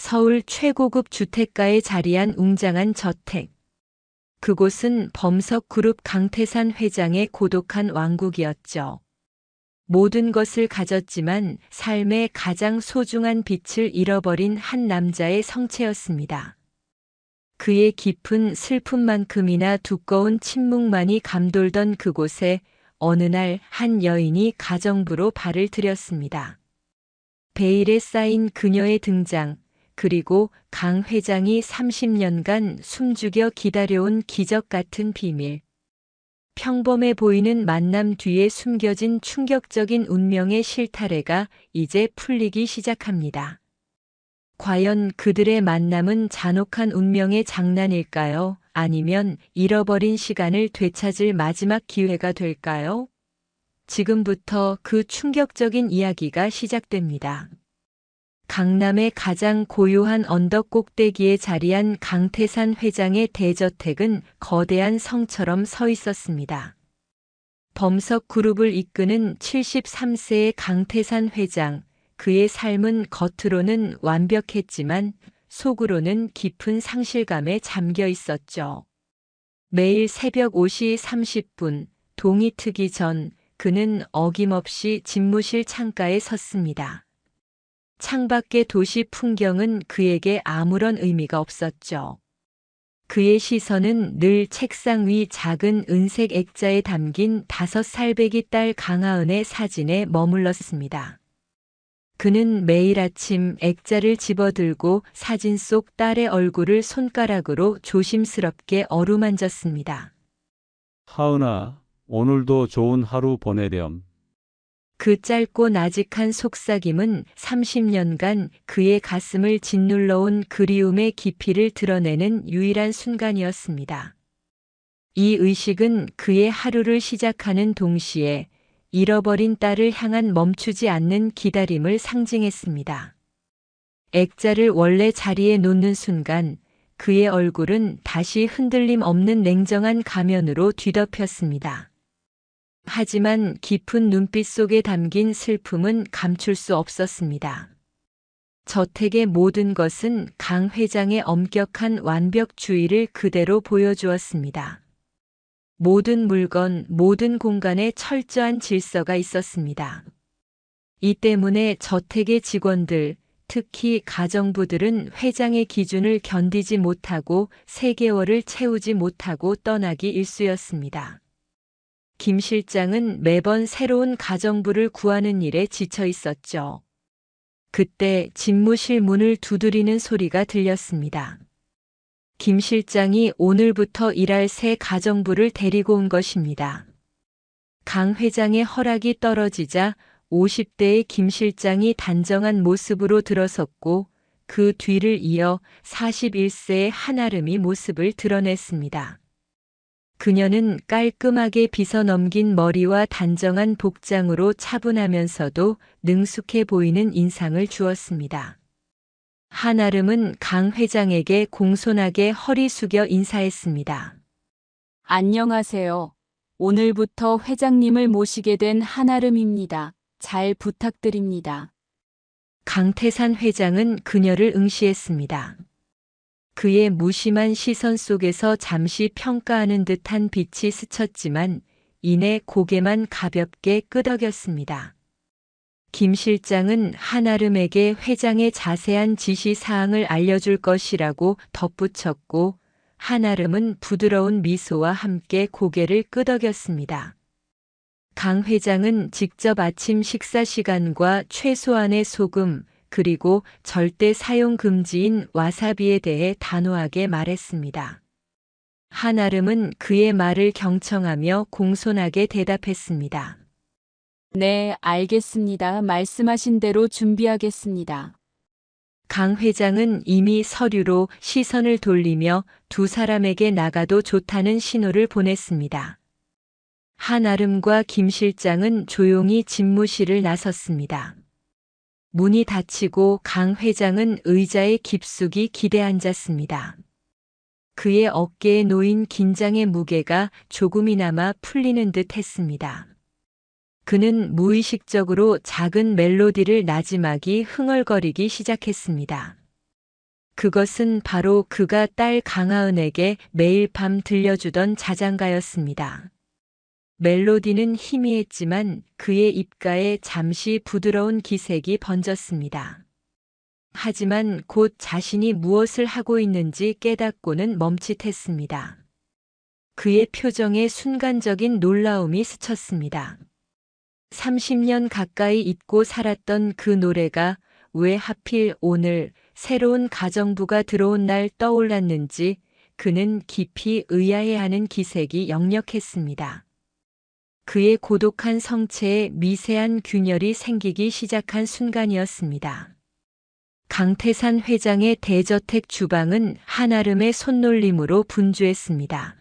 서울 최고급 주택가에 자리한 웅장한 저택. 그곳은 범석그룹 강태산 회장의 고독한 왕국이었죠. 모든 것을 가졌지만 삶의 가장 소중한 빛을 잃어버린 한 남자의 성체였습니다. 그의 깊은 슬픔만큼이나 두꺼운 침묵만이 감돌던 그곳에 어느 날 한 여인이 가정부로 발을 들였습니다. 베일에 쌓인 그녀의 등장, 그리고 강 회장이 30년간 숨죽여 기다려온 기적 같은 비밀. 평범해 보이는 만남 뒤에 숨겨진 충격적인 운명의 실타래가 이제 풀리기 시작합니다. 과연 그들의 만남은 잔혹한 운명의 장난일까요? 아니면 잃어버린 시간을 되찾을 마지막 기회가 될까요? 지금부터 그 충격적인 이야기가 시작됩니다. 강남의 가장 고요한 언덕 꼭대기에 자리한 강태산 회장의 대저택은 거대한 성처럼 서 있었습니다. 범석그룹을 이끄는 73세의 강태산 회장, 그의 삶은 겉으로는 완벽했지만 속으로는 깊은 상실감에 잠겨 있었죠. 매일 새벽 5시 30분, 동이 트기 전 그는 어김없이 집무실 창가에 섰습니다. 창밖의 도시 풍경은 그에게 아무런 의미가 없었죠. 그의 시선은 늘 책상 위 작은 은색 액자에 담긴 5살배기 딸 강하은의 사진에 머물렀습니다. 그는 매일 아침 액자를 집어들고 사진 속 딸의 얼굴을 손가락으로 조심스럽게 어루만졌습니다. 하은아, 오늘도 좋은 하루 보내렴. 그 짧고 나직한 속삭임은 30년간 그의 가슴을 짓눌러온 그리움의 깊이를 드러내는 유일한 순간이었습니다. 이 의식은 그의 하루를 시작하는 동시에 잃어버린 딸을 향한 멈추지 않는 기다림을 상징했습니다. 액자를 원래 자리에 놓는 순간 그의 얼굴은 다시 흔들림 없는 냉정한 가면으로 뒤덮였습니다. 하지만 깊은 눈빛 속에 담긴 슬픔은 감출 수 없었습니다. 저택의 모든 것은 강 회장의 엄격한 완벽주의를 그대로 보여주었습니다. 모든 물건, 모든 공간에 철저한 질서가 있었습니다. 이 때문에 저택의 직원들, 특히 가정부들은 회장의 기준을 견디지 못하고 3개월을 채우지 못하고 떠나기 일쑤였습니다. 김 실장은 매번 새로운 가정부를 구하는 일에 지쳐 있었죠. 그때 집무실 문을 두드리는 소리가 들렸습니다. 김 실장이 오늘부터 일할 새 가정부를 데리고 온 것입니다. 강 회장의 허락이 떨어지자 50대의 김 실장이 단정한 모습으로 들어섰고 그 뒤를 이어 41세의 한아름이 모습을 드러냈습니다. 그녀는 깔끔하게 빗어 넘긴 머리와 단정한 복장으로 차분하면서도 능숙해 보이는 인상을 주었습니다. 한아름은 강 회장에게 공손하게 허리 숙여 인사했습니다. 안녕하세요. 오늘부터 회장님을 모시게 된 한아름입니다. 잘 부탁드립니다. 강태산 회장은 그녀를 응시했습니다. 그의 무심한 시선 속에서 잠시 평가하는 듯한 빛이 스쳤지만 이내 고개만 가볍게 끄덕였습니다. 김 실장은 한아름에게 회장의 자세한 지시 사항을 알려줄 것이라고 덧붙였고 한아름은 부드러운 미소와 함께 고개를 끄덕였습니다. 강 회장은 직접 아침 식사 시간과 최소한의 소금, 그리고 절대 사용 금지인 와사비에 대해 단호하게 말했습니다. 한아름은 그의 말을 경청하며 공손하게 대답했습니다. 네, 알겠습니다. 말씀하신 대로 준비하겠습니다. 강 회장은 이미 서류로 시선을 돌리며 두 사람에게 나가도 좋다는 신호를 보냈습니다. 한아름과 김 실장은 조용히 집무실을 나섰습니다. 문이 닫히고 강 회장은 의자에 깊숙이 기대앉았습니다. 그의 어깨에 놓인 긴장의 무게가 조금이나마 풀리는 듯 했습니다. 그는 무의식적으로 작은 멜로디를 나지막이 흥얼거리기 시작했습니다. 그것은 바로 그가 딸 강하은에게 매일 밤 들려주던 자장가였습니다. 멜로디는 희미했지만 그의 입가에 잠시 부드러운 기색이 번졌습니다. 하지만 곧 자신이 무엇을 하고 있는지 깨닫고는 멈칫했습니다. 그의 표정에 순간적인 놀라움이 스쳤습니다. 30년 가까이 잊고 살았던 그 노래가 왜 하필 오늘 새로운 가정부가 들어온 날 떠올랐는지 그는 깊이 의아해하는 기색이 역력했습니다. 그의 고독한 성체에 미세한 균열이 생기기 시작한 순간이었습니다. 강태산 회장의 대저택 주방은 한아름의 손놀림으로 분주했습니다.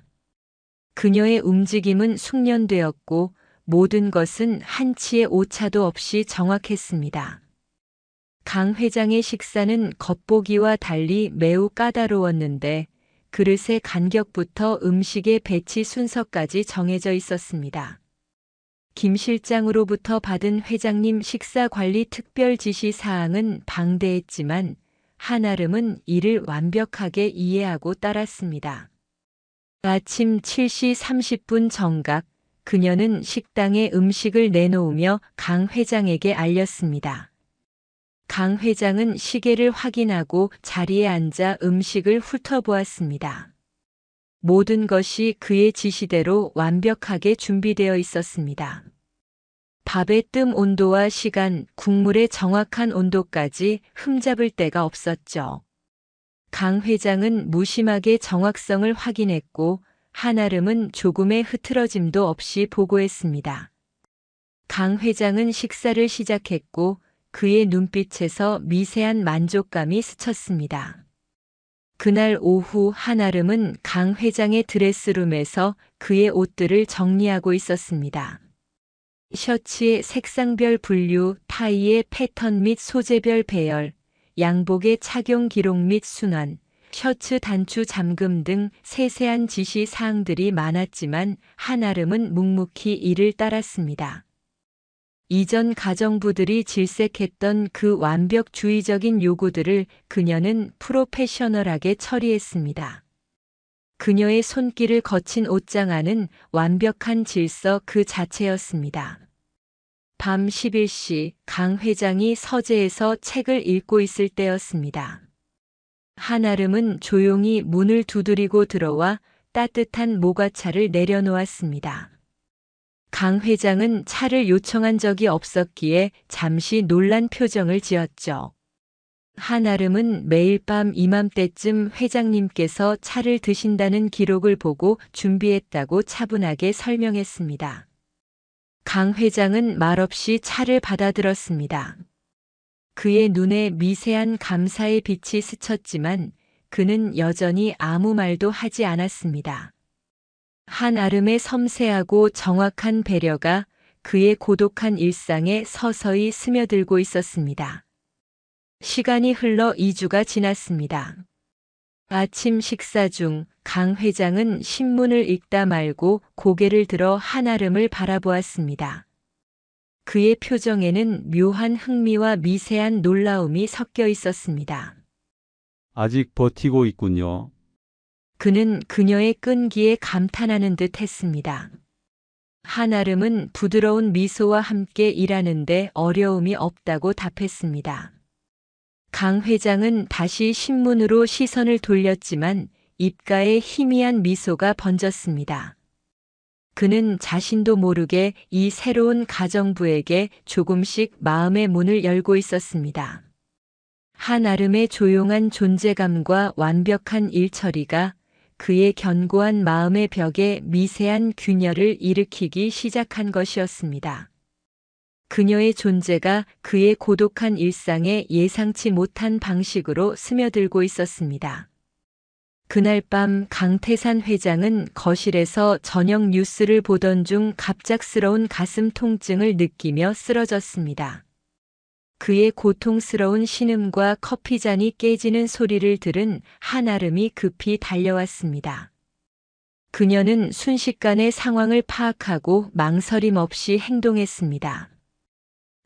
그녀의 움직임은 숙련되었고 모든 것은 한치의 오차도 없이 정확했습니다. 강 회장의 식사는 겉보기와 달리 매우 까다로웠는데 그릇의 간격부터 음식의 배치 순서까지 정해져 있었습니다. 김 실장으로부터 받은 회장님 식사 관리 특별 지시 사항은 방대했지만 한아름은 이를 완벽하게 이해하고 따랐습니다. 아침 7시 30분 정각, 그녀는 식당에 음식을 내놓으며 강 회장에게 알렸습니다. 강 회장은 시계를 확인하고 자리에 앉아 음식을 훑어보았습니다. 모든 것이 그의 지시대로 완벽하게 준비되어 있었습니다. 밥의 뜸 온도와 시간, 국물의 정확한 온도까지 흠잡을 데가 없었죠. 강 회장은 무심하게 정확성을 확인했고 한아름은 조금의 흐트러짐도 없이 보고했습니다. 강 회장은 식사를 시작했고 그의 눈빛에서 미세한 만족감이 스쳤습니다. 그날 오후 한아름은 강 회장의 드레스룸에서 그의 옷들을 정리하고 있었습니다. 셔츠의 색상별 분류, 타이의 패턴 및 소재별 배열, 양복의 착용 기록 및 순환, 셔츠 단추 잠금 등 세세한 지시 사항들이 많았지만 한아름은 묵묵히 이를 따랐습니다. 이전 가정부들이 질색했던 그 완벽주의적인 요구들을 그녀는 프로페셔널하게 처리했습니다. 그녀의 손길을 거친 옷장 안은 완벽한 질서 그 자체였습니다. 밤 11시 강 회장이 서재에서 책을 읽고 있을 때였습니다. 한아름은 조용히 문을 두드리고 들어와 따뜻한 모과차를 내려놓았습니다. 강 회장은 차를 요청한 적이 없었기에 잠시 놀란 표정을 지었죠. 한아름은 매일 밤 이맘때쯤 회장님께서 차를 드신다는 기록을 보고 준비했다고 차분하게 설명했습니다. 강 회장은 말없이 차를 받아들었습니다. 그의 눈에 미세한 감사의 빛이 스쳤지만 그는 여전히 아무 말도 하지 않았습니다. 한아름의 섬세하고 정확한 배려가 그의 고독한 일상에 서서히 스며들고 있었습니다. 시간이 흘러 2주가 지났습니다. 아침 식사 중 강 회장은 신문을 읽다 말고 고개를 들어 한아름을 바라보았습니다. 그의 표정에는 묘한 흥미와 미세한 놀라움이 섞여 있었습니다. 아직 버티고 있군요. 그는 그녀의 끈기에 감탄하는 듯 했습니다. 한아름은 부드러운 미소와 함께 일하는데 어려움이 없다고 답했습니다. 강 회장은 다시 신문으로 시선을 돌렸지만 입가에 희미한 미소가 번졌습니다. 그는 자신도 모르게 이 새로운 가정부에게 조금씩 마음의 문을 열고 있었습니다. 한아름의 조용한 존재감과 완벽한 일처리가 그의 견고한 마음의 벽에 미세한 균열을 일으키기 시작한 것이었습니다. 그녀의 존재가 그의 고독한 일상에 예상치 못한 방식으로 스며들고 있었습니다. 그날 밤 강태산 회장은 거실에서 저녁 뉴스를 보던 중 갑작스러운 가슴 통증을 느끼며 쓰러졌습니다. 그의 고통스러운 신음과 커피잔이 깨지는 소리를 들은 한아름이 급히 달려왔습니다. 그녀는 순식간에 상황을 파악하고 망설임 없이 행동했습니다.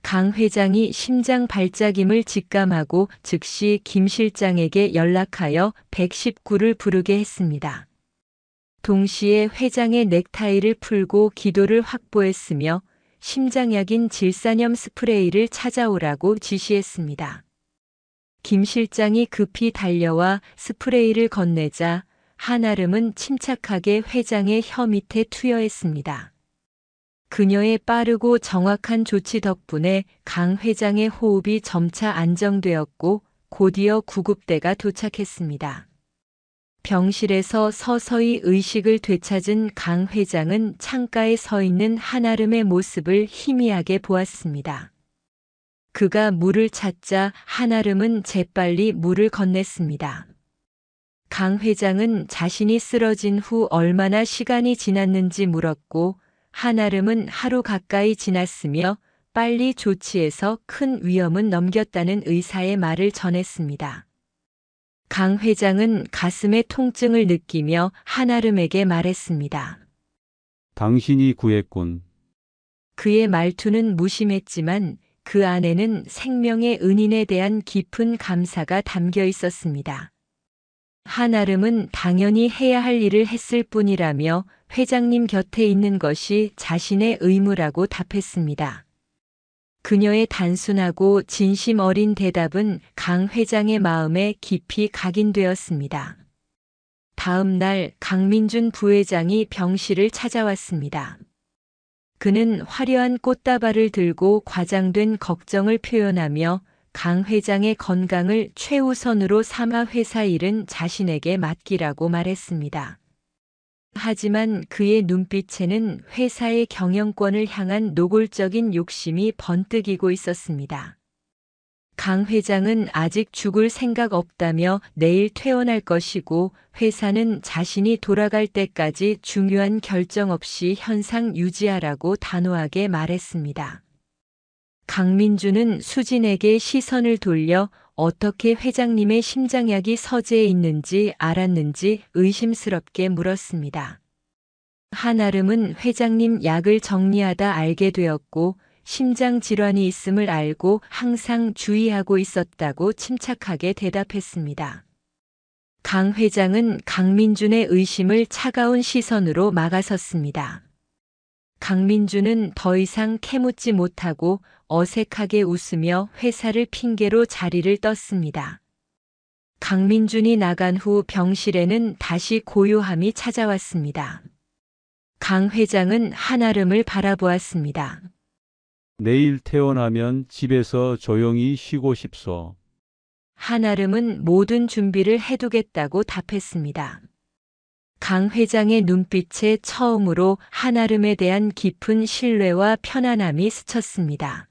강 회장이 심장 발작임을 직감하고 즉시 김 실장에게 연락하여 119를 부르게 했습니다. 동시에 회장의 넥타이를 풀고 기도를 확보했으며 심장약인 질산염 스프레이를 찾아오라고 지시했습니다. 김 실장이 급히 달려와 스프레이를 건네자 한아름은 침착하게 회장의 혀 밑에 투여했습니다. 그녀의 빠르고 정확한 조치 덕분에 강 회장의 호흡이 점차 안정되었고 곧이어 구급대가 도착했습니다. 병실에서 서서히 의식을 되찾은 강 회장은 창가에 서 있는 한아름의 모습을 희미하게 보았습니다. 그가 물을 찾자 한아름은 재빨리 물을 건넸습니다. 강 회장은 자신이 쓰러진 후 얼마나 시간이 지났는지 물었고 한아름은 하루 가까이 지났으며 빨리 조치해서 큰 위험은 넘겼다는 의사의 말을 전했습니다. 강 회장은 가슴에 통증을 느끼며 한아름에게 말했습니다. 당신이 구했군. 그의 말투는 무심했지만 그 안에는 생명의 은인에 대한 깊은 감사가 담겨 있었습니다. 한아름은 당연히 해야 할 일을 했을 뿐이라며 회장님 곁에 있는 것이 자신의 의무라고 답했습니다. 그녀의 단순하고 진심 어린 대답은 강 회장의 마음에 깊이 각인되었습니다. 다음 날 강민준 부회장이 병실을 찾아왔습니다. 그는 화려한 꽃다발을 들고 과장된 걱정을 표현하며 강 회장의 건강을 최우선으로 삼아 회사 일은 자신에게 맡기라고 말했습니다. 하지만 그의 눈빛에는 회사의 경영권을 향한 노골적인 욕심이 번뜩이고 있었습니다. 강 회장은 아직 죽을 생각 없다며 내일 퇴원할 것이고 회사는 자신이 돌아갈 때까지 중요한 결정 없이 현상 유지하라고 단호하게 말했습니다. 강민주는 수진에게 시선을 돌려 어떻게 회장님의 심장약이 서재에 있는지 알았는지 의심스럽게 물었습니다. 한아름은 회장님 약을 정리하다 알게 되었고 심장 질환이 있음을 알고 항상 주의하고 있었다고 침착하게 대답했습니다. 강 회장은 강민준의 의심을 차가운 시선으로 막아섰습니다. 강민준은 더 이상 캐묻지 못하고 어색하게 웃으며 회사를 핑계로 자리를 떴습니다. 강민준이 나간 후 병실에는 다시 고요함이 찾아왔습니다. 강 회장은 한아름을 바라보았습니다. 내일 퇴원하면 집에서 조용히 쉬고 싶소. 한아름은 모든 준비를 해두겠다고 답했습니다. 강 회장의 눈빛에 처음으로 한아름에 대한 깊은 신뢰와 편안함이 스쳤습니다.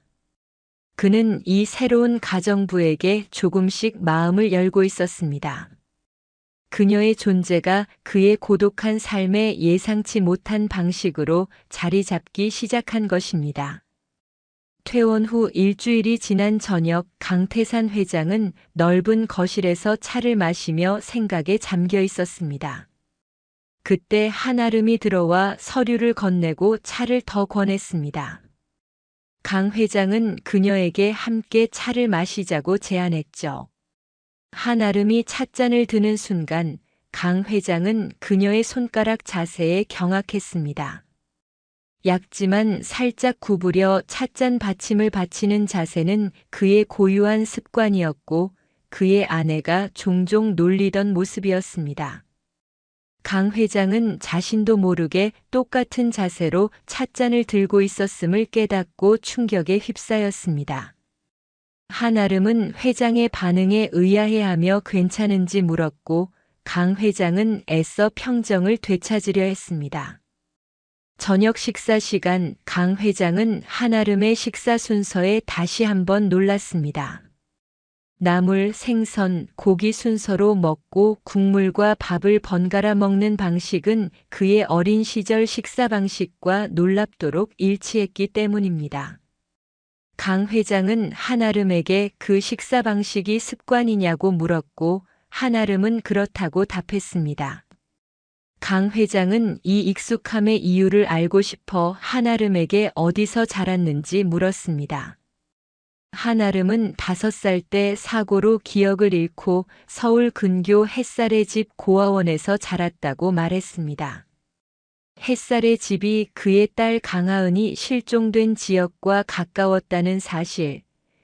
그는 이 새로운 가정부에게 조금씩 마음을 열고 있었습니다. 그녀의 존재가 그의 고독한 삶에 예상치 못한 방식으로 자리 잡기 시작한 것입니다. 퇴원 후 일주일이 지난 저녁 강태산 회장은 넓은 거실에서 차를 마시며 생각에 잠겨 있었습니다. 그때 한아름이 들어와 서류를 건네고 차를 더 권했습니다. 강 회장은 그녀에게 함께 차를 마시자고 제안했죠. 한아름이 찻잔을 드는 순간 강 회장은 그녀의 손가락 자세에 경악했습니다. 얇지만 살짝 구부려 찻잔 받침을 받치는 자세는 그의 고유한 습관이었고 그의 아내가 종종 놀리던 모습이었습니다. 강 회장은 자신도 모르게 똑같은 자세로 찻잔을 들고 있었음을 깨닫고 충격에 휩싸였습니다. 한아름은 회장의 반응에 의아해하며 괜찮은지 물었고 강 회장은 애써 평정을 되찾으려 했습니다. 저녁 식사 시간 강 회장은 한아름의 식사 순서에 다시 한번 놀랐습니다. 나물, 생선, 고기 순서로 먹고 국물과 밥을 번갈아 먹는 방식은 그의 어린 시절 식사 방식과 놀랍도록 일치했기 때문입니다. 강 회장은 한아름에게 그 식사 방식이 습관이냐고 물었고 한아름은 그렇다고 답했습니다. 강 회장은 이 익숙함의 이유를 알고 싶어 한아름에게 어디서 자랐는지 물었습니다. 한아름은 5살 때 사고로 기억을 잃고 서울 근교 햇살의 집 고아원에서 자랐다고 말했습니다. 햇살의 집이 그의 딸 강하은이 실종된 지역과 가까웠다는 사실,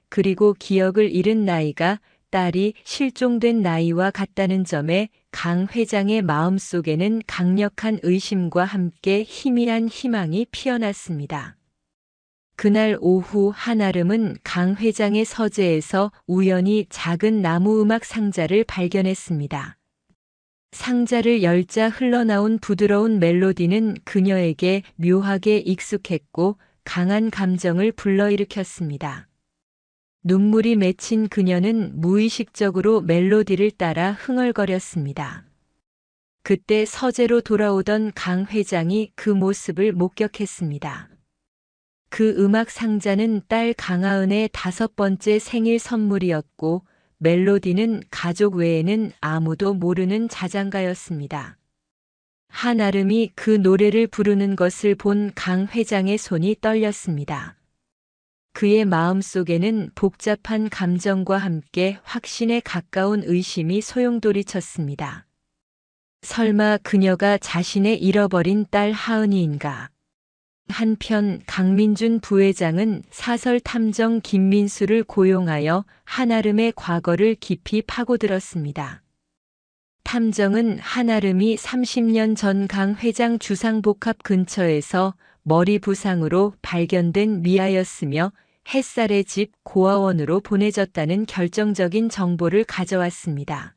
그리고 기억을 잃은 나이가 딸이 실종된 나이와 같다는 점에 강 회장의 마음속에는 강력한 의심과 함께 희미한 희망이 피어났습니다. 그날 오후 한아름은 강 회장의 서재에서 우연히 작은 나무 음악 상자를 발견했습니다. 상자를 열자 흘러나온 부드러운 멜로디는 그녀에게 묘하게 익숙했고 강한 감정을 불러일으켰습니다. 눈물이 맺힌 그녀는 무의식적으로 멜로디를 따라 흥얼거렸습니다. 그때 서재로 돌아오던 강 회장이 그 모습을 목격했습니다. 그 음악 상자는 딸 강하은의 5번째 생일 선물이었고 멜로디는 가족 외에는 아무도 모르는 자장가였습니다. 한아름이 그 노래를 부르는 것을 본 강 회장의 손이 떨렸습니다. 그의 마음속에는 복잡한 감정과 함께 확신에 가까운 의심이 소용돌이쳤습니다. 설마 그녀가 자신의 잃어버린 딸 하은이인가? 한편 강민준 부회장은 사설 탐정 김민수를 고용하여 한아름의 과거를 깊이 파고들었습니다. 탐정은 한아름이 30년 전 강 회장 주상복합 근처에서 머리 부상으로 발견된 미아였으며 햇살의 집 고아원으로 보내졌다는 결정적인 정보를 가져왔습니다.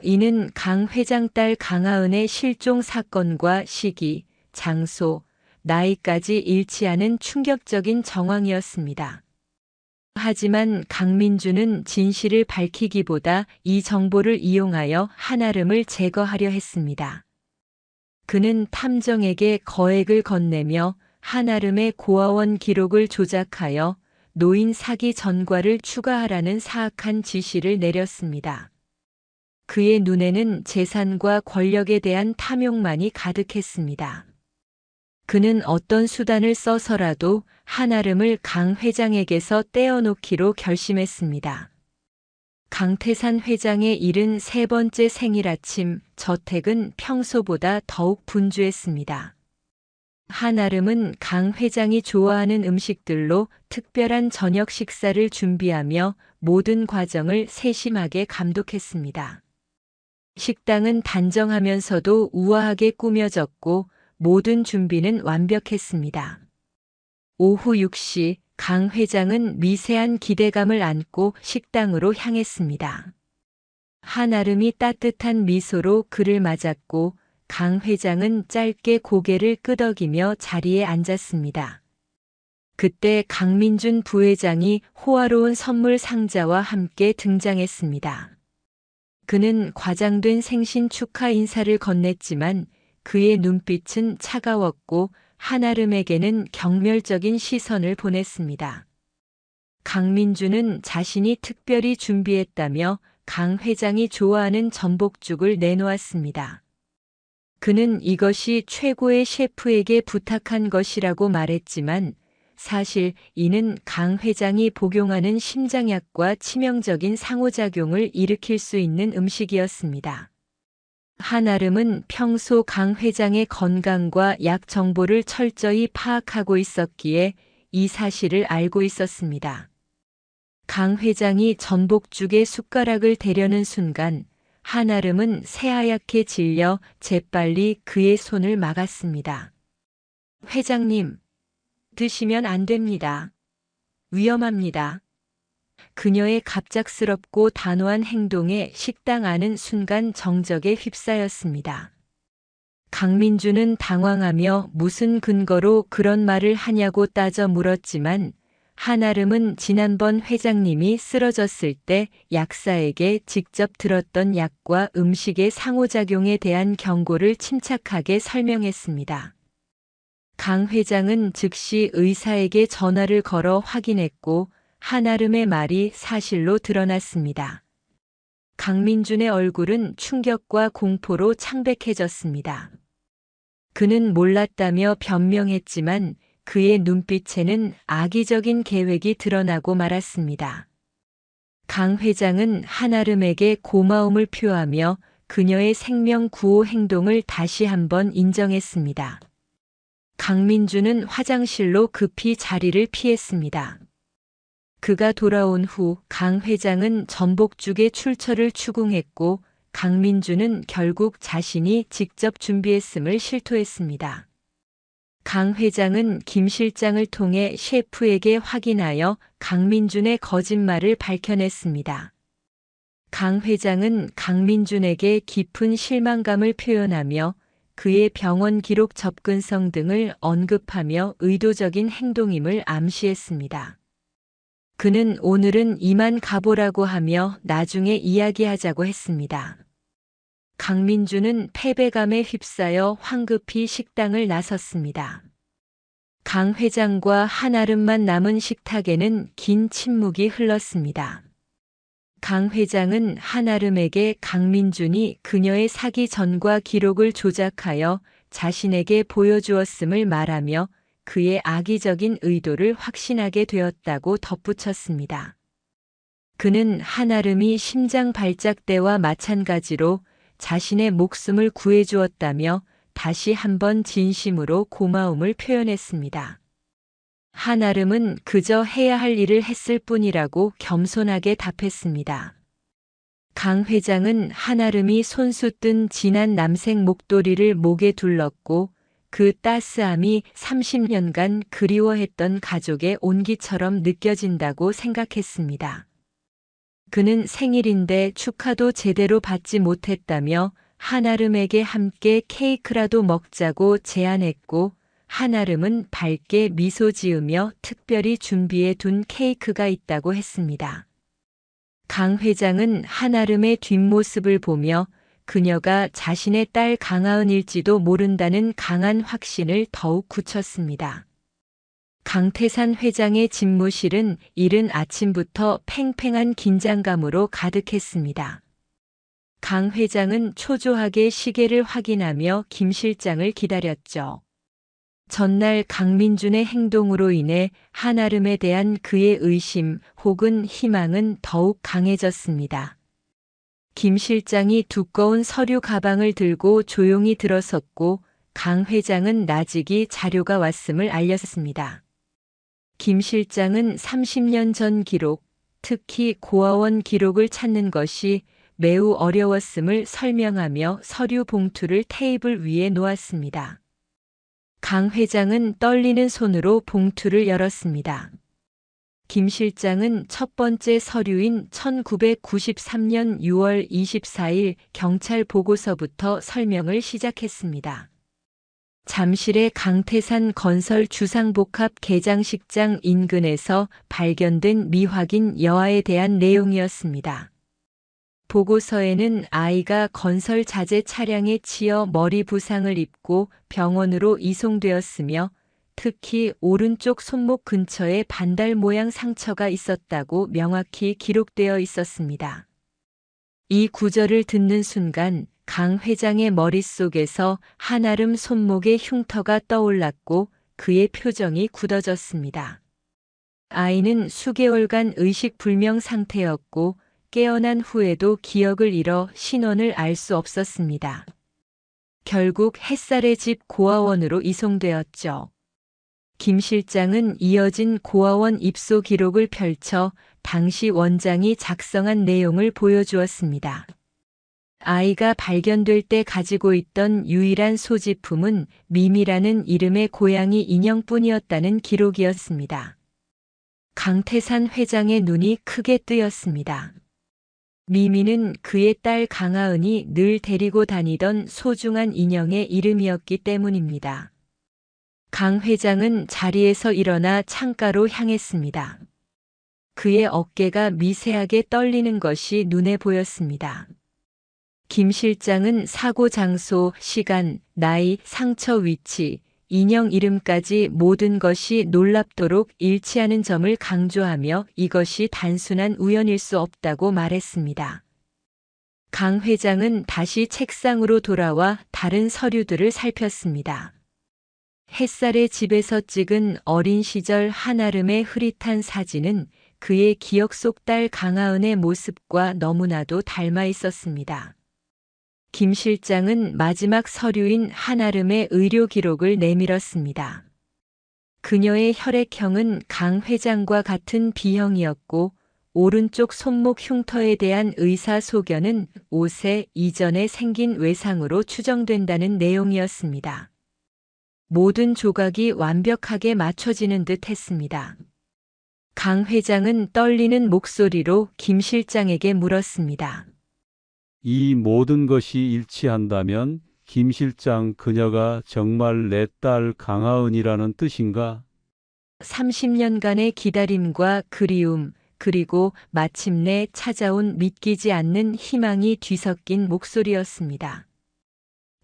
이는 강 회장 딸 강하은의 실종 사건과 시기, 장소, 나이까지 일치하는 충격적인 정황이었습니다. 하지만 강민주는 진실을 밝히기보다 이 정보를 이용하여 한아름을 제거하려 했습니다. 그는 탐정에게 거액을 건네며 한아름의 고아원 기록을 조작하여 노인 사기 전과를 추가하라는 사악한 지시를 내렸습니다. 그의 눈에는 재산과 권력에 대한 탐욕만이 가득했습니다. 그는 어떤 수단을 써서라도 한아름을 강 회장에게서 떼어놓기로 결심했습니다. 강태산 회장의 73번째 생일 아침, 저택은 평소보다 더욱 분주했습니다. 한아름은 강 회장이 좋아하는 음식들로 특별한 저녁 식사를 준비하며 모든 과정을 세심하게 감독했습니다. 식당은 단정하면서도 우아하게 꾸며졌고 모든 준비는 완벽했습니다. 오후 6시 강 회장은 미세한 기대감을 안고 식당으로 향했습니다. 한아름이 따뜻한 미소로 그를 맞았고 강 회장은 짧게 고개를 끄덕이며 자리에 앉았습니다. 그때 강민준 부회장이 호화로운 선물 상자와 함께 등장했습니다. 그는 과장된 생신 축하 인사를 건넸지만 그의 눈빛은 차가웠고 한아름에게는 경멸적인 시선을 보냈습니다. 강민주는 자신이 특별히 준비했다며 강 회장이 좋아하는 전복죽을 내놓았습니다. 그는 이것이 최고의 셰프에게 부탁한 것이라고 말했지만 사실 이는 강 회장이 복용하는 심장약과 치명적인 상호작용을 일으킬 수 있는 음식이었습니다. 한아름은 평소 강 회장의 건강과 약 정보를 철저히 파악하고 있었기에 이 사실을 알고 있었습니다. 강 회장이 전복죽에 숟가락을 대려는 순간 한아름은 새하얗게 질려 재빨리 그의 손을 막았습니다. 회장님, 드시면 안 됩니다. 위험합니다. 그녀의 갑작스럽고 단호한 행동에 식당 안은 순간 정적에 휩싸였습니다. 강민주는 당황하며 무슨 근거로 그런 말을 하냐고 따져 물었지만 한아름은 지난번 회장님이 쓰러졌을 때 약사에게 직접 들었던 약과 음식의 상호작용에 대한 경고를 침착하게 설명했습니다. 강 회장은 즉시 의사에게 전화를 걸어 확인했고 한아름의 말이 사실로 드러났습니다. 강민준의 얼굴은 충격과 공포로 창백해졌습니다. 그는 몰랐다며 변명했지만 그의 눈빛에는 악의적인 계획이 드러나고 말았습니다. 강 회장은 한아름에게 고마움을 표하며 그녀의 생명 구호 행동을 다시 한번 인정했습니다. 강민주는 화장실로 급히 자리를 피했습니다. 그가 돌아온 후 강 회장은 전복죽의 출처를 추궁했고 강민주는 결국 자신이 직접 준비했음을 실토했습니다. 강 회장은 김 실장을 통해 셰프에게 확인하여 강민준의 거짓말을 밝혀냈습니다. 강 회장은 강민준에게 깊은 실망감을 표현하며 그의 병원 기록 접근성 등을 언급하며 의도적인 행동임을 암시했습니다. 그는 오늘은 이만 가보라고 하며 나중에 이야기하자고 했습니다. 강민주는 패배감에 휩싸여 황급히 식당을 나섰습니다. 강 회장과 한아름만 남은 식탁에는 긴 침묵이 흘렀습니다. 강 회장은 한아름에게 강민준이 그녀의 사기 전과 기록을 조작하여 자신에게 보여주었음을 말하며 그의 악의적인 의도를 확신하게 되었다고 덧붙였습니다. 그는 한아름이 심장 발작대와 마찬가지로 자신의 목숨을 구해주었다며 다시 한번 진심으로 고마움을 표현했습니다. 한아름은 그저 해야 할 일을 했을 뿐이라고 겸손하게 답했습니다. 강 회장은 한아름이 손수 뜬 진한 남색 목도리를 목에 둘렀고 그 따스함이 30년간 그리워했던 가족의 온기처럼 느껴진다고 생각했습니다. 그는 생일인데 축하도 제대로 받지 못했다며 한아름에게 함께 케이크라도 먹자고 제안했고 한아름은 밝게 미소 지으며 특별히 준비해 둔 케이크가 있다고 했습니다. 강 회장은 한아름의 뒷모습을 보며 그녀가 자신의 딸 강하은일지도 모른다는 강한 확신을 더욱 굳혔습니다. 강태산 회장의 집무실은 이른 아침부터 팽팽한 긴장감으로 가득했습니다. 강 회장은 초조하게 시계를 확인하며 김 실장을 기다렸죠. 전날 강민준의 행동으로 인해 한아름에 대한 그의 의심 혹은 희망은 더욱 강해졌습니다. 김 실장이 두꺼운 서류 가방을 들고 조용히 들어섰고 강 회장은 나직이 자료가 왔음을 알렸습니다. 김 실장은 30년 전 기록, 특히 고아원 기록을 찾는 것이 매우 어려웠음을 설명하며 서류 봉투를 테이블 위에 놓았습니다. 강 회장은 떨리는 손으로 봉투를 열었습니다. 김 실장은 첫 번째 서류인 1993년 6월 24일 경찰 보고서부터 설명을 시작했습니다. 잠실의 강태산 건설 주상복합 개장식장 인근에서 발견된 미확인 여아에 대한 내용이었습니다. 보고서에는 아이가 건설 자재 차량에 치여 머리 부상을 입고 병원으로 이송되었으며 특히 오른쪽 손목 근처에 반달 모양 상처가 있었다고 명확히 기록되어 있었습니다. 이 구절을 듣는 순간 강 회장의 머릿속에서 한아름 손목의 흉터가 떠올랐고 그의 표정이 굳어졌습니다. 아이는 수개월간 의식불명 상태였고 깨어난 후에도 기억을 잃어 신원을 알 수 없었습니다. 결국 햇살의 집 고아원으로 이송되었죠. 김 실장은 이어진 고아원 입소 기록을 펼쳐 당시 원장이 작성한 내용을 보여주었습니다. 아이가 발견될 때 가지고 있던 유일한 소지품은 미미라는 이름의 고양이 인형뿐이었다는 기록이었습니다. 강태산 회장의 눈이 크게 뜨였습니다. 미미는 그의 딸 강하은이 늘 데리고 다니던 소중한 인형의 이름이었기 때문입니다. 강 회장은 자리에서 일어나 창가로 향했습니다. 그의 어깨가 미세하게 떨리는 것이 눈에 보였습니다. 김 실장은 사고 장소, 시간, 나이, 상처 위치, 인형 이름까지 모든 것이 놀랍도록 일치하는 점을 강조하며 이것이 단순한 우연일 수 없다고 말했습니다. 강 회장은 다시 책상으로 돌아와 다른 서류들을 살폈습니다. 햇살의 집에서 찍은 어린 시절 한아름의 흐릿한 사진은 그의 기억 속 딸 강하은의 모습과 너무나도 닮아 있었습니다. 김 실장은 마지막 서류인 한아름의 의료 기록을 내밀었습니다. 그녀의 혈액형은 강 회장과 같은 B형이었고 오른쪽 손목 흉터에 대한 의사 소견은 5세 이전에 생긴 외상으로 추정된다는 내용이었습니다. 모든 조각이 완벽하게 맞춰지는 듯 했습니다. 강 회장은 떨리는 목소리로 김 실장에게 물었습니다. 이 모든 것이 일치한다면 김 실장 그녀가 정말 내 딸 강하은이라는 뜻인가? 30년간의 기다림과 그리움, 그리고 마침내 찾아온 믿기지 않는 희망이 뒤섞인 목소리였습니다.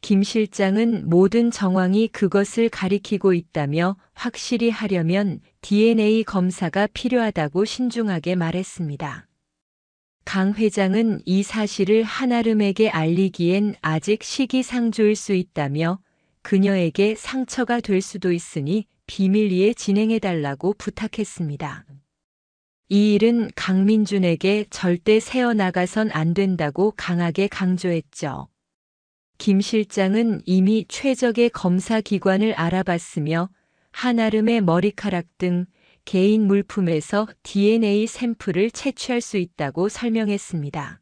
김 실장은 모든 정황이 그것을 가리키고 있다며 확실히 하려면 DNA 검사가 필요하다고 신중하게 말했습니다. 강 회장은 이 사실을 한아름에게 알리기엔 아직 시기상조일 수 있다며 그녀에게 상처가 될 수도 있으니 비밀리에 진행해달라고 부탁했습니다. 이 일은 강민준에게 절대 새어나가선 안 된다고 강하게 강조했죠. 김 실장은 이미 최적의 검사 기관을 알아봤으며 한아름의 머리카락 등 개인 물품에서 DNA 샘플을 채취할 수 있다고 설명했습니다.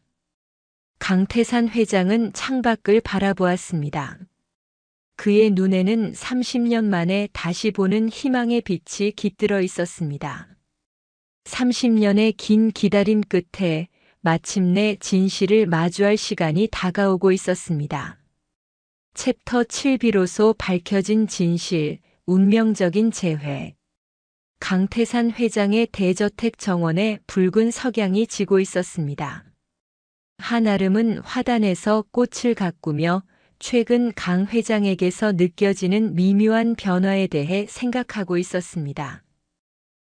강태산 회장은 창밖을 바라보았습니다. 그의 눈에는 30년 만에 다시 보는 희망의 빛이 깃들어 있었습니다. 30년의 긴 기다림 끝에 마침내 진실을 마주할 시간이 다가오고 있었습니다. 챕터 7비로소 밝혀진 진실, 운명적인 재회. 강태산 회장의 대저택 정원에 붉은 석양이 지고 있었습니다. 한아름은 화단에서 꽃을 가꾸며 최근 강 회장에게서 느껴지는 미묘한 변화에 대해 생각하고 있었습니다.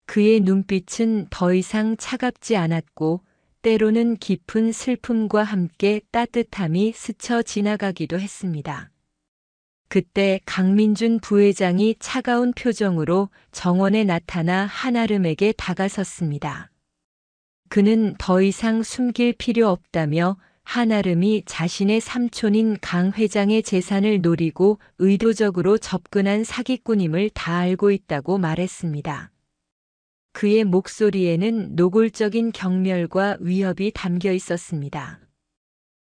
그의 눈빛은 더 이상 차갑지 않았고 때로는 깊은 슬픔과 함께 따뜻함이 스쳐 지나가기도 했습니다. 그때 강민준 부회장이 차가운 표정으로 정원에 나타나 한아름에게 다가섰습니다. 그는 더 이상 숨길 필요 없다며 한아름이 자신의 삼촌인 강 회장의 재산을 노리고 의도적으로 접근한 사기꾼임을 다 알고 있다고 말했습니다. 그의 목소리에는 노골적인 경멸과 위협이 담겨 있었습니다.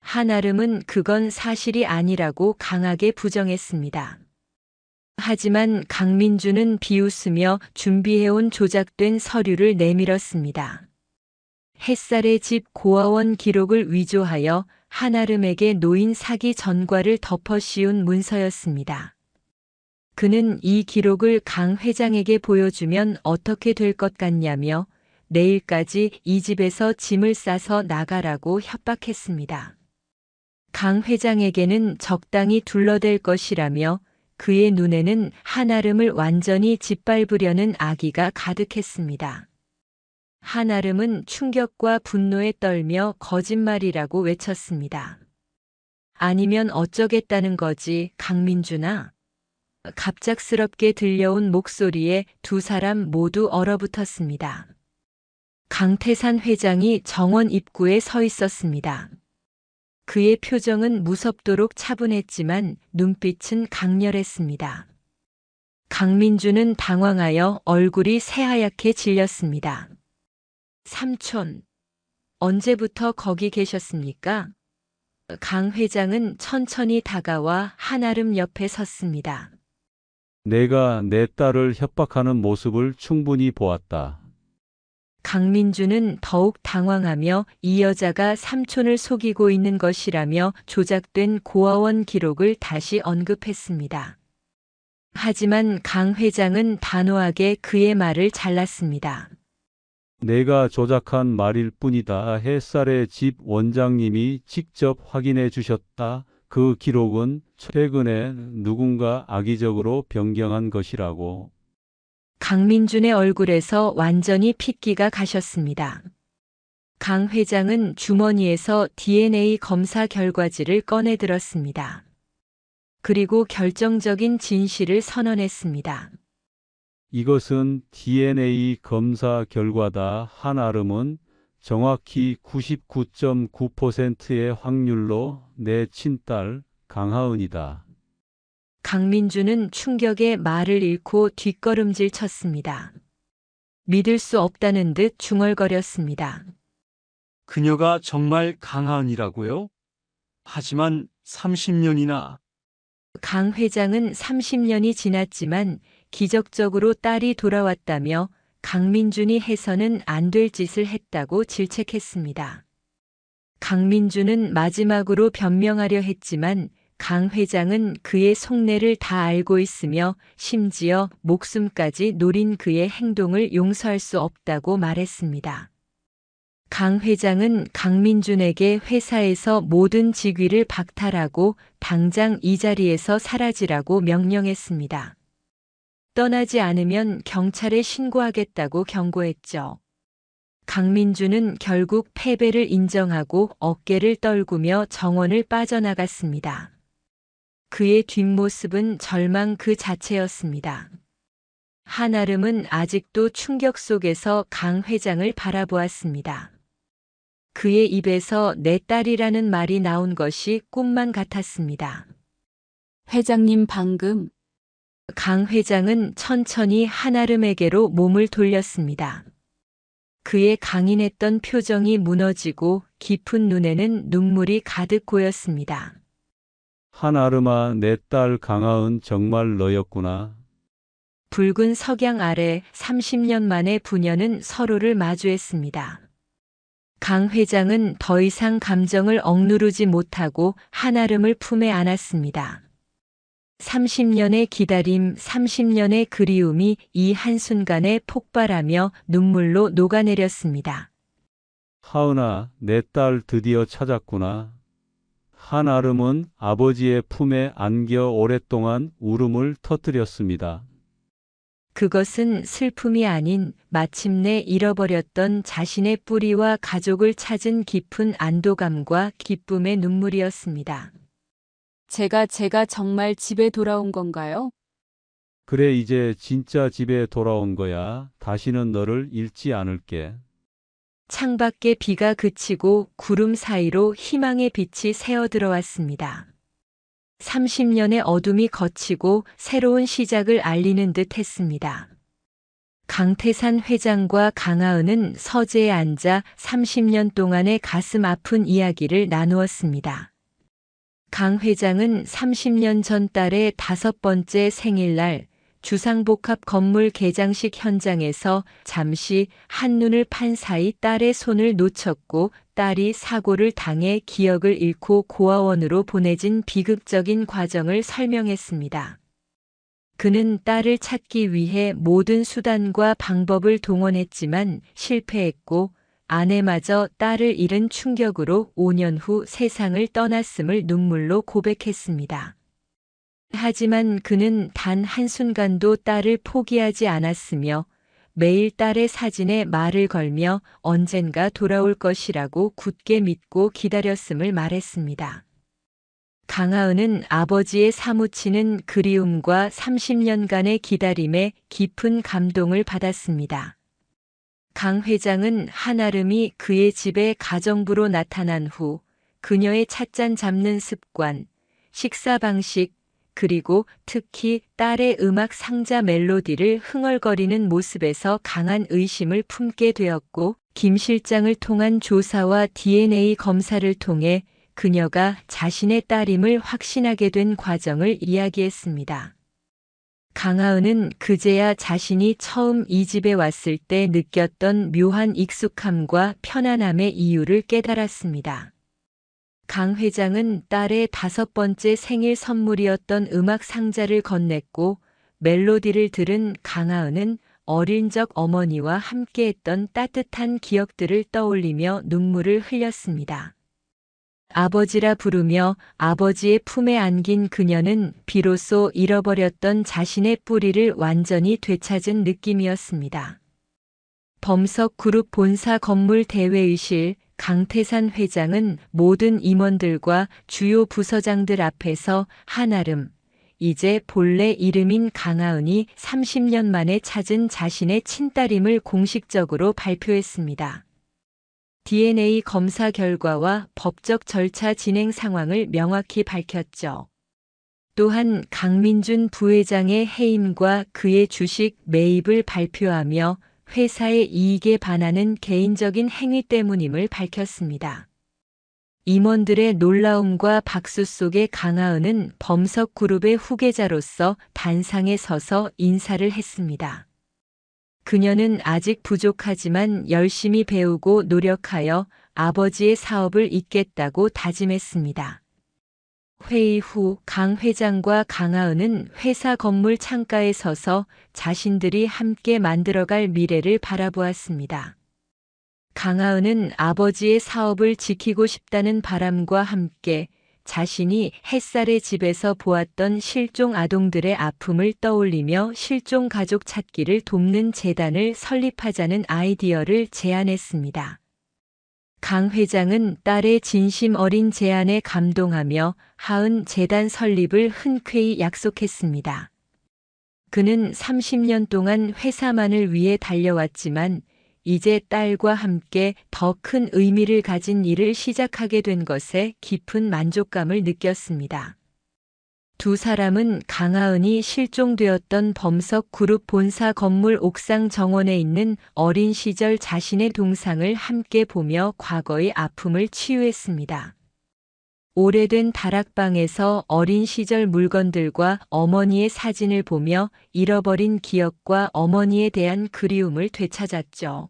한아름은 그건 사실이 아니라고 강하게 부정했습니다. 하지만 강민준은 비웃으며 준비해온 조작된 서류를 내밀었습니다. 햇살의 집 고아원 기록을 위조하여 한아름에게 놓인 사기 전과를 덮어씌운 문서였습니다. 그는 이 기록을 강 회장에게 보여주면 어떻게 될 것 같냐며 내일까지 이 집에서 짐을 싸서 나가라고 협박했습니다. 강 회장에게는 적당히 둘러댈 것이라며 그의 눈에는 한아름을 완전히 짓밟으려는 악의가 가득했습니다. 한아름은 충격과 분노에 떨며 거짓말이라고 외쳤습니다. 아니면 어쩌겠다는 거지, 강민준아. 갑작스럽게 들려온 목소리에 두 사람 모두 얼어붙었습니다. 강태산 회장이 정원 입구에 서 있었습니다. 그의 표정은 무섭도록 차분했지만 눈빛은 강렬했습니다. 강민준은 당황하여 얼굴이 새하얗게 질렸습니다. 삼촌, 언제부터 거기 계셨습니까? 강 회장은 천천히 다가와 한아름 옆에 섰습니다. 내가 내 딸을 협박하는 모습을 충분히 보았다. 강민준은 더욱 당황하며 이 여자가 삼촌을 속이고 있는 것이라며 조작된 고아원 기록을 다시 언급했습니다. 하지만 강 회장은 단호하게 그의 말을 잘랐습니다. 내가 조작한 말일 뿐이다. 햇살의 집 원장님이 직접 확인해 주셨다. 그 기록은 최근에 누군가 악의적으로 변경한 것이라고. 강민준의 얼굴에서 완전히 핏기가 가셨습니다. 강 회장은 주머니에서 DNA 검사 결과지를 꺼내 들었습니다. 그리고 결정적인 진실을 선언했습니다. 이것은 DNA 검사 결과다. 한아름은 정확히 99.9%의 확률로 내 친딸 강하은이다. 강민주는 충격에 말을 잃고 뒷걸음질 쳤습니다. 믿을 수 없다는 듯 중얼거렸습니다. 그녀가 정말 강하은이라고요? 하지만 30년이나 강 회장은 30년이 지났지만 기적적으로 딸이 돌아왔다며 강민준이 해서는 안 될 짓을 했다고 질책했습니다. 강민준은 마지막으로 변명하려 했지만 강 회장은 그의 속내를 다 알고 있으며 심지어 목숨까지 노린 그의 행동을 용서할 수 없다고 말했습니다. 강 회장은 강민준에게 회사에서 모든 직위를 박탈하고 당장 이 자리에서 사라지라고 명령했습니다. 떠나지 않으면 경찰에 신고하겠다고 경고했죠. 강민준은 결국 패배를 인정하고 어깨를 떨구며 정원을 빠져나갔습니다. 그의 뒷모습은 절망 그 자체였습니다. 한아름은 아직도 충격 속에서 강 회장을 바라보았습니다. 그의 입에서 내 딸이라는 말이 나온 것이 꿈만 같았습니다. 회장님 방금 강 회장은 천천히 한아름에게로 몸을 돌렸습니다. 그의 강인했던 표정이 무너지고 깊은 눈에는 눈물이 가득 고였습니다. 한아름아, 내 딸 강하은 정말 너였구나. 붉은 석양 아래 30년 만에 부녀는 서로를 마주했습니다. 강 회장은 더 이상 감정을 억누르지 못하고 한아름을 품에 안았습니다. 30년의 기다림, 30년의 그리움이 이 한순간에 폭발하며 눈물로 녹아내렸습니다. 하은아, 내 딸 드디어 찾았구나. 한아름은 아버지의 품에 안겨 오랫동안 울음을 터뜨렸습니다. 그것은 슬픔이 아닌 마침내 잃어버렸던 자신의 뿌리와 가족을 찾은 깊은 안도감과 기쁨의 눈물이었습니다. 제가 정말 집에 돌아온 건가요? 그래, 이제 진짜 집에 돌아온 거야. 다시는 너를 잃지 않을게. 창밖에 비가 그치고 구름 사이로 희망의 빛이 새어 들어왔습니다. 30년의 어둠이 걷히고 새로운 시작을 알리는 듯 했습니다. 강태산 회장과 강하은은 서재에 앉아 30년 동안의 가슴 아픈 이야기를 나누었습니다. 강 회장은 30년 전 딸의 5번째 생일날 주상복합 건물 개장식 현장에서 잠시 한눈을 판 사이 딸의 손을 놓쳤고 딸이 사고를 당해 기억을 잃고 고아원으로 보내진 비극적인 과정을 설명했습니다. 그는 딸을 찾기 위해 모든 수단과 방법을 동원했지만 실패했고 아내마저 딸을 잃은 충격으로 5년 후 세상을 떠났음을 눈물로 고백했습니다. 하지만 그는 단 한순간도 딸을 포기하지 않았으며 매일 딸의 사진에 말을 걸며 언젠가 돌아올 것이라고 굳게 믿고 기다렸음을 말했습니다. 강하은은 아버지의 사무치는 그리움과 30년간의 기다림에 깊은 감동을 받았습니다. 강 회장은 한아름이 그의 집에 가정부로 나타난 후 그녀의 찻잔 잡는 습관, 식사 방식, 그리고 특히 딸의 음악 상자 멜로디를 흥얼거리는 모습에서 강한 의심을 품게 되었고 김 실장을 통한 조사와 DNA 검사를 통해 그녀가 자신의 딸임을 확신하게 된 과정을 이야기했습니다. 강하은은 그제야 자신이 처음 이 집에 왔을 때 느꼈던 묘한 익숙함과 편안함의 이유를 깨달았습니다. 강 회장은 딸의 5번째 생일 선물이었던 음악 상자를 건넸고 멜로디를 들은 강하은은 어린 적 어머니와 함께했던 따뜻한 기억들을 떠올리며 눈물을 흘렸습니다. 아버지라 부르며 아버지의 품에 안긴 그녀는 비로소 잃어버렸던 자신의 뿌리를 완전히 되찾은 느낌이었습니다. 범석그룹 본사 건물 대회의실 강태산 회장은 모든 임원들과 주요 부서장들 앞에서 한아름, 이제 본래 이름인 강하은이 30년 만에 찾은 자신의 친딸임을 공식적으로 발표했습니다. DNA 검사 결과와 법적 절차 진행 상황을 명확히 밝혔죠. 또한 강민준 부회장의 해임과 그의 주식 매입을 발표하며 회사의 이익에 반하는 개인적인 행위 때문임을 밝혔습니다. 임원들의 놀라움과 박수 속에 강하은은 범석그룹의 후계자로서 단상에 서서 인사를 했습니다. 그녀는 아직 부족하지만 열심히 배우고 노력하여 아버지의 사업을 잇겠다고 다짐했습니다. 회의 후 강 회장과 강하은은 회사 건물 창가에 서서 자신들이 함께 만들어갈 미래를 바라보았습니다. 강하은은 아버지의 사업을 지키고 싶다는 바람과 함께 자신이 햇살의 집에서 보았던 실종 아동들의 아픔을 떠올리며 실종 가족 찾기를 돕는 재단을 설립하자는 아이디어를 제안했습니다. 강 회장은 딸의 진심 어린 제안에 감동하며 하은 재단 설립을 흔쾌히 약속했습니다. 그는 30년 동안 회사만을 위해 달려왔지만 이제 딸과 함께 더 큰 의미를 가진 일을 시작하게 된 것에 깊은 만족감을 느꼈습니다. 두 사람은 강하은이 실종되었던 범석그룹 본사 건물 옥상 정원에 있는 어린 시절 자신의 동상을 함께 보며 과거의 아픔을 치유했습니다. 오래된 다락방에서 어린 시절 물건들과 어머니의 사진을 보며 잃어버린 기억과 어머니에 대한 그리움을 되찾았죠.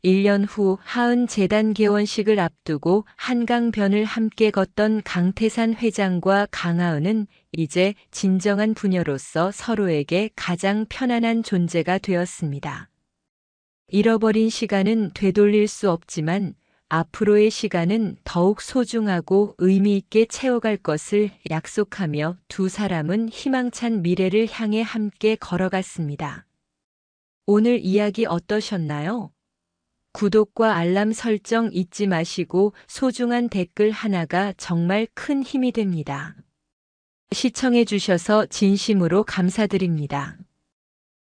1년 후 하은 재단 개원식을 앞두고 한강변을 함께 걷던 강태산 회장과 강하은은 이제 진정한 부녀로서 서로에게 가장 편안한 존재가 되었습니다. 잃어버린 시간은 되돌릴 수 없지만 앞으로의 시간은 더욱 소중하고 의미 있게 채워갈 것을 약속하며 두 사람은 희망찬 미래를 향해 함께 걸어갔습니다. 오늘 이야기 어떠셨나요? 구독과 알람 설정 잊지 마시고 소중한 댓글 하나가 정말 큰 힘이 됩니다. 시청해 주셔서 진심으로 감사드립니다.